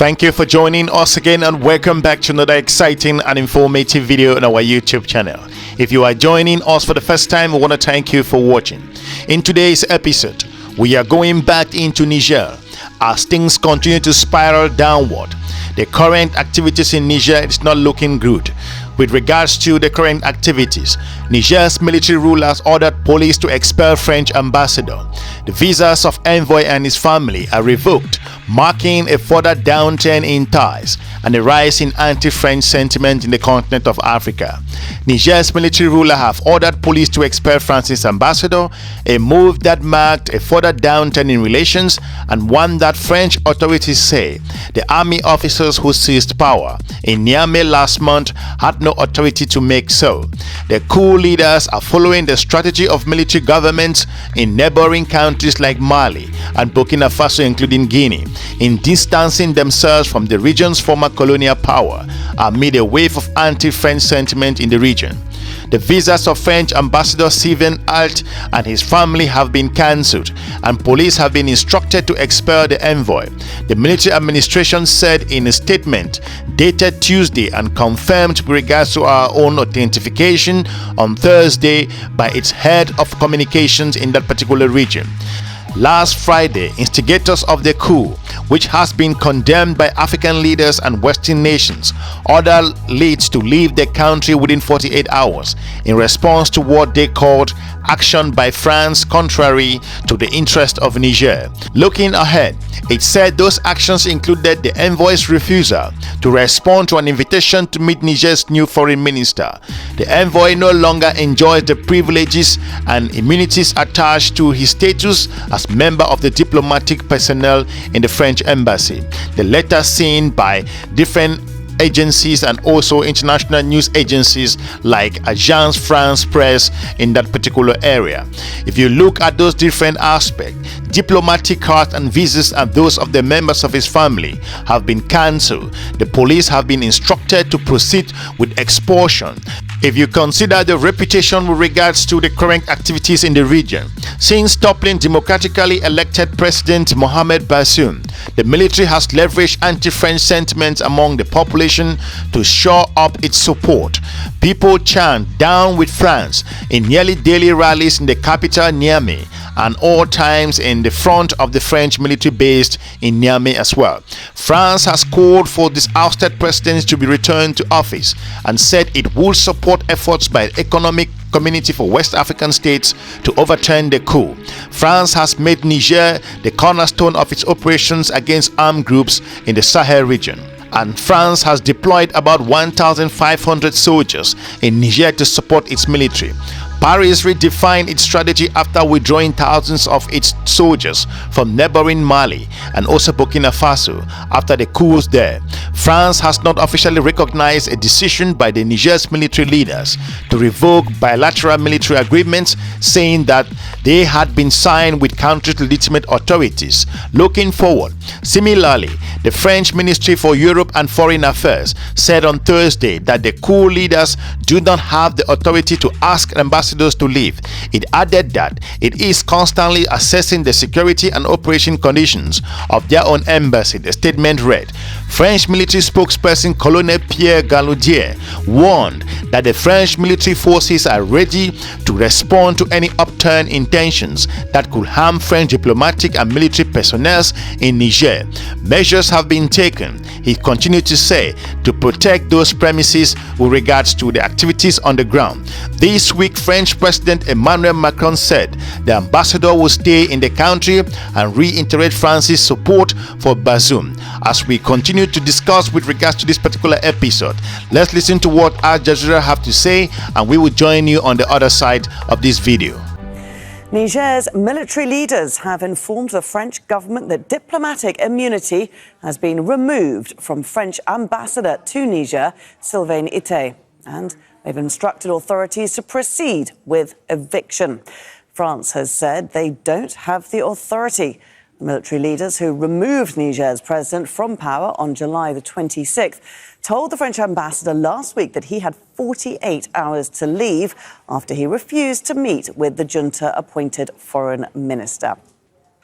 Thank you for joining us again and welcome back to another exciting and informative video on our YouTube channel. If you are joining us for the first time, we want to thank you for watching. In today's episode, we are going back into Niger as things continue to spiral downward. The current activities in Niger is not looking good. With regards to the current activities, Niger's military rulers ordered police to expel French ambassador. The visas of envoy and his family are revoked, marking a further downturn in ties and a rise in anti-French sentiment in the continent of Africa. Niger's military ruler have ordered police to expel France's ambassador, a move that marked a further downturn in relations and one that French authorities say the army officers who seized power in Niamey last month had no authority to make so. The coup leaders are following the strategy of military governments in neighboring countries like Mali and Burkina Faso, including Guinea, in distancing themselves from the region's former colonial power amid a wave of anti-French sentiment in the region. The visas of French Ambassador Sylvain Alt and his family have been cancelled, and police have been instructed to expel the envoy. The military administration said in a statement dated Tuesday and confirmed with regards to our own authentication on Thursday by its head of communications in that particular region. Last Friday, instigators of the coup, which has been condemned by African leaders and Western nations, ordered leads to leave the country within 48 hours in response to what they called action by France contrary to the interest of Niger. Looking ahead, it said those actions included the envoy's refusal to respond to an invitation to meet Niger's new foreign minister. The envoy no longer enjoys the privileges and immunities attached to his status as member of the diplomatic personnel in the French embassy. The letter seen by different agencies and also international news agencies like Agence France Presse in that particular area. If you look at those different aspects, diplomatic cards and visas and those of the members of his family have been cancelled. The police have been instructed to proceed with expulsion. If you consider the reputation with regards to the current activities in the region, since toppling democratically elected President Mohamed Bazoum, the military has leveraged anti-French sentiments among the population to shore up its support. People chant "Down with France" in nearly daily rallies in the capital Niamey and all times in the front of the French military based in Niamey as well. France has called for this ousted president to be returned to office and said it would support efforts by the Economic Community for West African States to overturn the coup. France has made Niger the cornerstone of its operations against armed groups in the Sahel region, and France has deployed about 1,500 soldiers in Niger to support its military. Paris redefined its strategy after withdrawing thousands of its soldiers from neighboring Mali and also Burkina Faso after the coups there. France has not officially recognized a decision by the Niger's military leaders to revoke bilateral military agreements, saying that they had been signed with country's legitimate authorities. Looking forward, similarly, the French Ministry for Europe and Foreign Affairs said on Thursday that the coup leaders do not have the authority to ask ambassadors to leave. It added that it is constantly assessing the security and operation conditions of their own embassy. The statement read, French military spokesperson Colonel Pierre Galoudier warned that the French military forces are ready to respond to any upturn intentions that could harm French diplomatic and military personnel in Niger. Measures have been taken, he continued to say, to protect those premises with regards to the activities on the ground. This week, French President Emmanuel Macron said the ambassador will stay in the country and reiterate France's support for Bazoum. As we continue to discuss with regards to this particular episode, let's listen to what Aljazeera have to say, and we will join you on the other side of this video. Niger's military leaders have informed the French government that diplomatic immunity has been removed from French ambassador to Niger, Sylvain Ite, and they've instructed authorities to proceed with eviction. France has said they don't have the authority. The military leaders who removed Niger's president from power on July the 26th told the French ambassador last week that he had 48 hours to leave after he refused to meet with the junta-appointed foreign minister.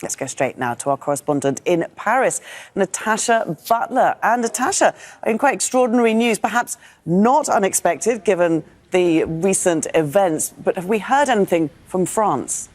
Let's go straight now to our correspondent in Paris, Natasha Butler. And Natasha, in quite extraordinary news, perhaps not unexpected given the recent events, but have we heard anything from France?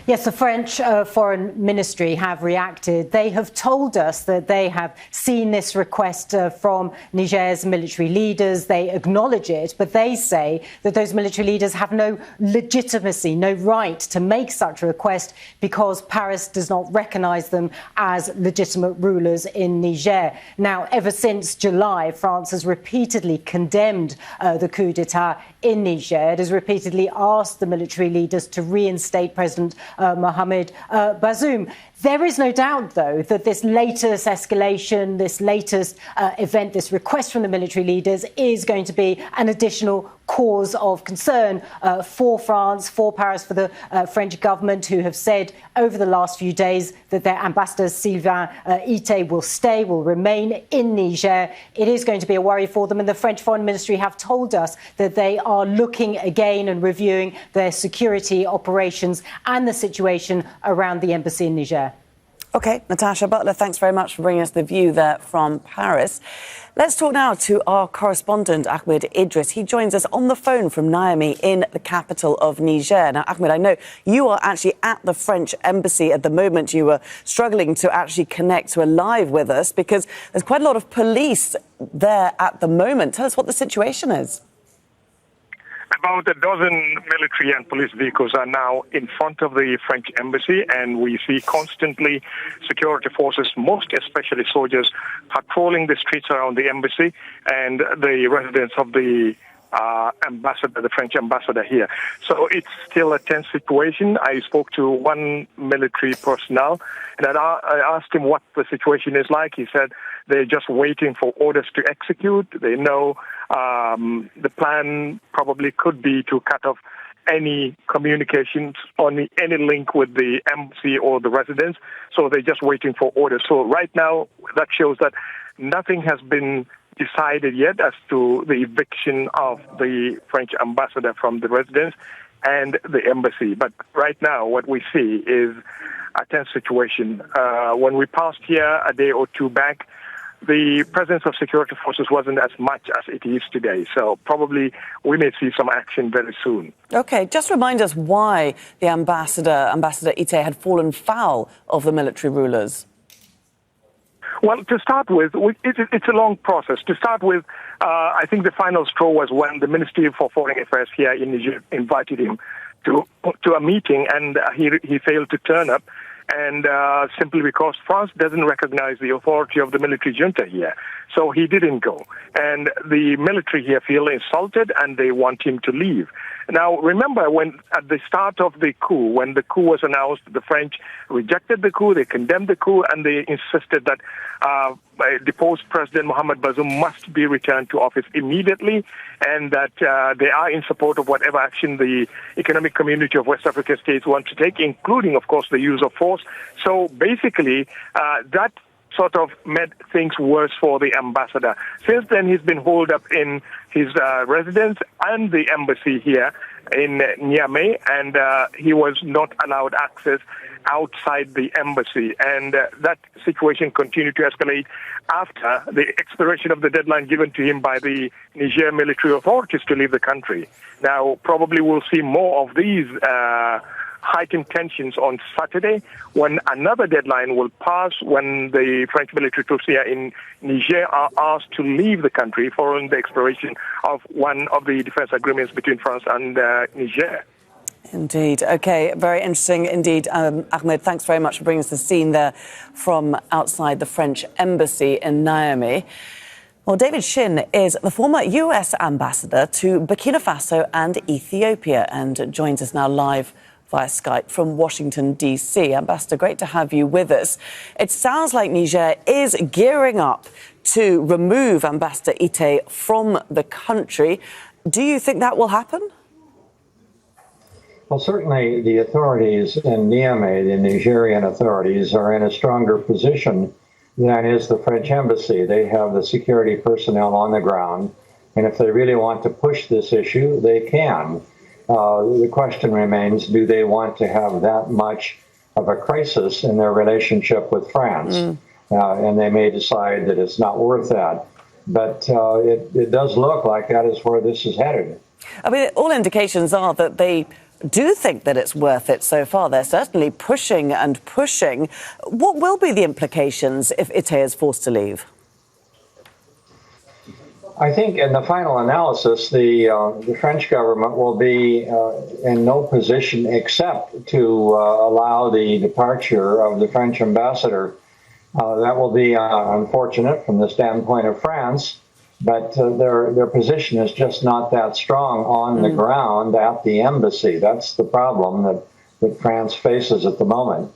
Yes, the French Foreign Ministry have reacted. They have told us that they have seen this request from Niger's military leaders. They acknowledge it, but they say that those military leaders have no legitimacy, no right to make such a request because Paris does not recognise them as legitimate rulers in Niger. Now, ever since July, France has repeatedly condemned the coup d'etat in Niger. It has repeatedly asked the military leaders to reinstate President Mohamed Bazoum. There is no doubt, though, that this latest escalation, this latest event, this request from the military leaders is going to be an additional cause of concern for France, for Paris, for the French government, who have said over the last few days that their ambassador Sylvain Ité will remain in Niger. It is going to be a worry for them, and the French Foreign Ministry have told us that they are looking again and reviewing their security operations and the situation around the embassy in Niger. OK, Natasha Butler, thanks very much for bringing us the view there from Paris. Let's talk now to our correspondent, Ahmed Idris. He joins us on the phone from Niamey in the capital of Niger. Now, Ahmed, I know you are actually at the French embassy at the moment. You were struggling to actually connect to a live with us because there's quite a lot of police there at the moment. Tell us what the situation is. About a dozen military and police vehicles are now in front of the French embassy, and we see constantly security forces, most especially soldiers, patrolling the streets around the embassy and the residence of the ambassador, the French ambassador here. So it's still a tense situation. I spoke to one military personnel, and I asked him what the situation is like. He said they're just waiting for orders to execute. They know the plan probably could be to cut off any communications on any link with the embassy or the residence. So they're just waiting for orders. So right now, that shows that nothing has been decided yet as to the eviction of the French ambassador from the residence and the embassy. But right now, what we see is a tense situation. When we passed here a day or two back, the presence of security forces wasn't as much as it is today. So probably we may see some action very soon. OK, just remind us why the Ambassador Ité, had fallen foul of the military rulers. Well, to start with, it's a long process. To start with, I think the final straw was when the Ministry for Foreign Affairs here in Niger invited him to a meeting, and he failed to turn up. And simply because France doesn't recognize the authority of the military junta here. So he didn't go. And the military here feel insulted and they want him to leave. Now, remember when at the start of the coup, when the coup was announced, the French rejected the coup, they condemned the coup, and they insisted that deposed President Mohamed Bazoum must be returned to office immediately, and that they are in support of whatever action the Economic Community of West African states want to take, including, of course, the use of force. So basically, that sort of made things worse for the ambassador. Since then, he's been holed up in his residence and the embassy here in Niamey, and he was not allowed access outside the embassy. And that situation continued to escalate after the expiration of the deadline given to him by the Niger military authorities to leave the country. Now, probably we'll see more of these heightened tensions on Saturday when another deadline will pass, when the French military troops here in Niger are asked to leave the country following the expiration of one of the defense agreements between France and Niger. Indeed. OK, very interesting indeed. Ahmed, thanks very much for bringing us the scene there from outside the French embassy in Niamey. Well, David Shin is the former US ambassador to Burkina Faso and Ethiopia and joins us now live via Skype from Washington, D.C. Ambassador, great to have you with us. It sounds like Niger is gearing up to remove Ambassador Ité from the country. Do you think that will happen? Well, certainly the authorities in Niamey, the Nigerian authorities, are in a stronger position than is the French embassy. They have the security personnel on the ground, and if they really want to push this issue, they can. The question remains, do they want to have that much of a crisis in their relationship with France. And they may decide that it's not worth that. But it does look like that is where this is headed. I mean, all indications are that they do think that it's worth it so far. They're certainly pushing and pushing. What will be the implications if Ité is forced to leave? I think in the final analysis, the French government will be in no position except to allow the departure of the French ambassador. That will be unfortunate from the standpoint of France, but their position is just not that strong on the ground at the embassy. That's the problem that France faces at the moment.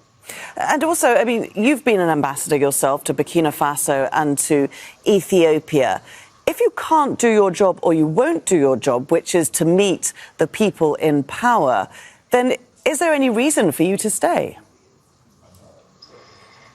And also, I mean, you've been an ambassador yourself to Burkina Faso and to Ethiopia. If you can't do your job, or you won't do your job, which is to meet the people in power, then is there any reason for you to stay?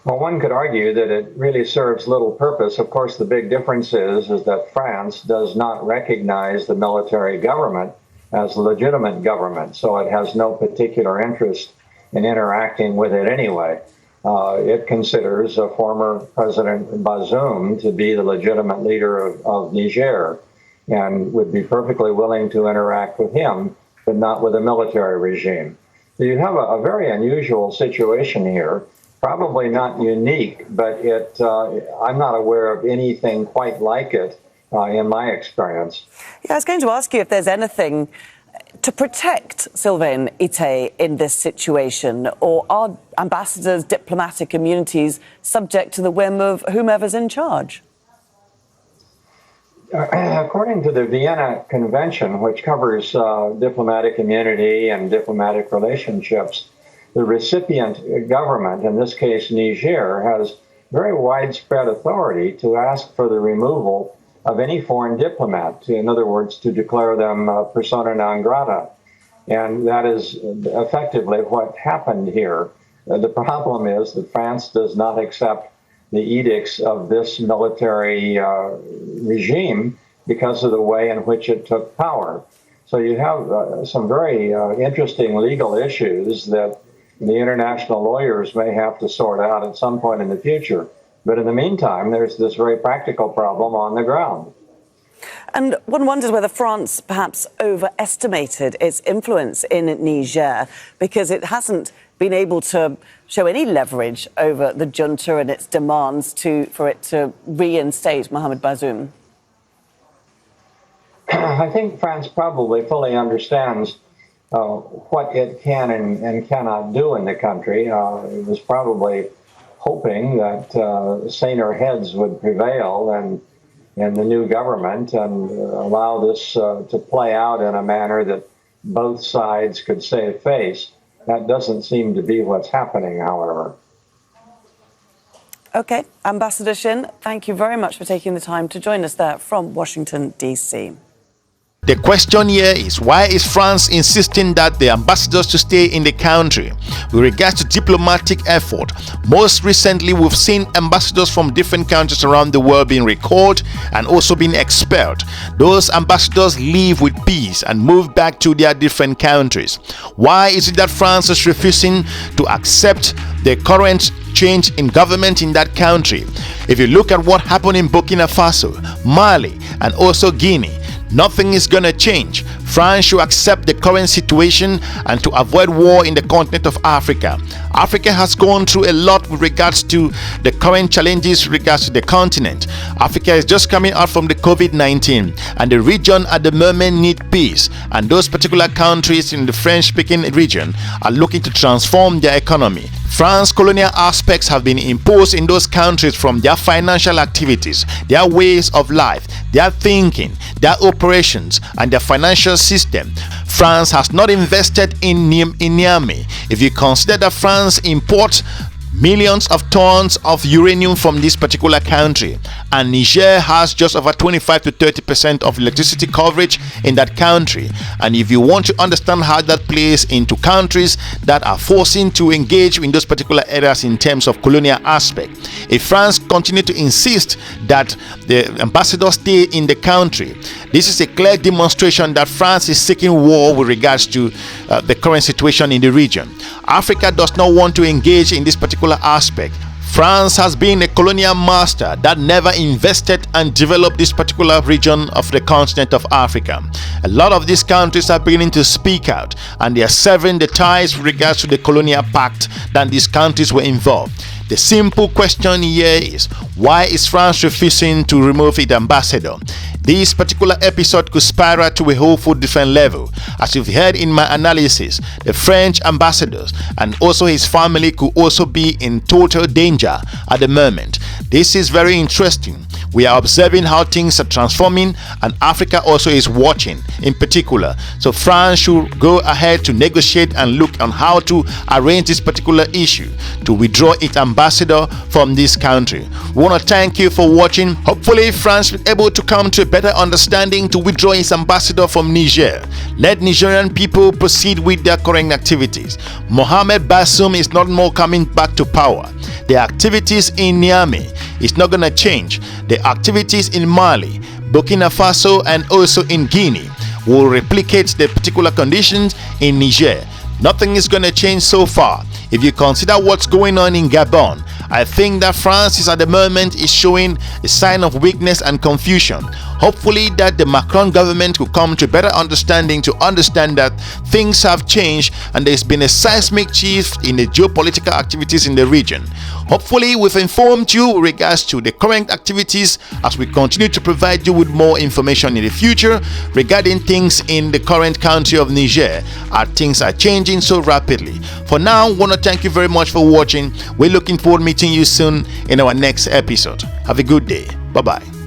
Well, one could argue that it really serves little purpose. Of course, the big difference is that France does not recognize the military government as a legitimate government, so it has no particular interest in interacting with it anyway. It considers former President Bazoum to be the legitimate leader of Niger and would be perfectly willing to interact with him, but not with a military regime. So you have a very unusual situation here, probably not unique, but I'm not aware of anything quite like it in my experience. Yeah, I was going to ask you if there's anything to protect Sylvain Ité in this situation, or are ambassadors' diplomatic immunities subject to the whim of whomever's in charge? According to the Vienna Convention, which covers diplomatic immunity and diplomatic relationships, the recipient government, in this case Niger, has very widespread authority to ask for the removal of any foreign diplomat, in other words, to declare them persona non grata. And that is effectively what happened here. The problem is that France does not accept the edicts of this military regime because of the way in which it took power. So you have some very interesting legal issues that the international lawyers may have to sort out at some point in the future. But in the meantime, there's this very practical problem on the ground. And one wonders whether France perhaps overestimated its influence in Niger, because it hasn't been able to show any leverage over the junta and its demands for it to reinstate Mohamed Bazoum. I think France probably fully understands what it can and cannot do in the country. It was probably hoping that saner heads would prevail and the new government and allow this to play out in a manner that both sides could save face. That doesn't seem to be what's happening, however. Okay, Ambassador Shin, thank you very much for taking the time to join us there from Washington, D.C. The question here is, why is France insisting that the ambassadors to stay in the country? With regards to diplomatic effort, most recently we've seen ambassadors from different countries around the world being recalled and also being expelled. Those ambassadors leave with peace and move back to their different countries. Why is it that France is refusing to accept the current change in government in that country? If you look at what happened in Burkina Faso, Mali, and also Guinea, nothing is going to change. France should accept the current situation and to avoid war in the continent of Africa. Africa has gone through a lot with regards to the current challenges with regards to the continent. Africa is just coming out from the COVID-19, and the region at the moment need peace, and those particular countries in the French-speaking region are looking to transform their economy. France's colonial aspects have been imposed in those countries from their financial activities, their ways of life, their thinking, their operations, and their financial system. France has not invested in Niamey. If you consider that France imports millions of tons of uranium from this particular country, and Niger has just over 25 to 30% of electricity coverage in that country. And if you want to understand how that plays into countries that are forcing to engage in those particular areas in terms of colonial aspect, if France continue to insist that the ambassadors stay in the country, this is a clear demonstration that France is seeking war with regards to the current situation in the region. Africa does not want to engage in this particular aspect. France has been a colonial master that never invested and developed this particular region of the continent of Africa. A lot of these countries are beginning to speak out, and they are severing the ties with regards to the colonial pact that these countries were involved. The simple question here is, why is France refusing to remove its ambassador? This particular episode could spiral to a whole different level. As you've heard in my analysis, the French ambassadors and also his family could also be in total danger at the moment. This is very interesting. We are observing how things are transforming, and Africa also is watching in particular. So France should go ahead to negotiate and look on how to arrange this particular issue to withdraw its ambassador from this country. We want to thank you for watching. Hopefully France will be able to come to a better understanding to withdraw its ambassador from Niger. Let Nigerian people proceed with their current activities. Mohamed Bazoum is not more coming back to power. The activities in Niamey is not going to change. The activities in Mali, Burkina Faso, and also in Guinea will replicate the particular conditions in Niger. Nothing is going to change so far. If you consider what's going on in Gabon, I think that France is at the moment is showing a sign of weakness and confusion. Hopefully that the Macron government will come to better understanding to understand that things have changed and there's been a seismic shift in the geopolitical activities in the region. Hopefully we've informed you with regards to the current activities as we continue to provide you with more information in the future regarding things in the current country of Niger, as things are changing so rapidly. For now, I want to thank you very much for watching. We're looking forward to meeting you soon in our next episode. Have a good day. Bye-bye.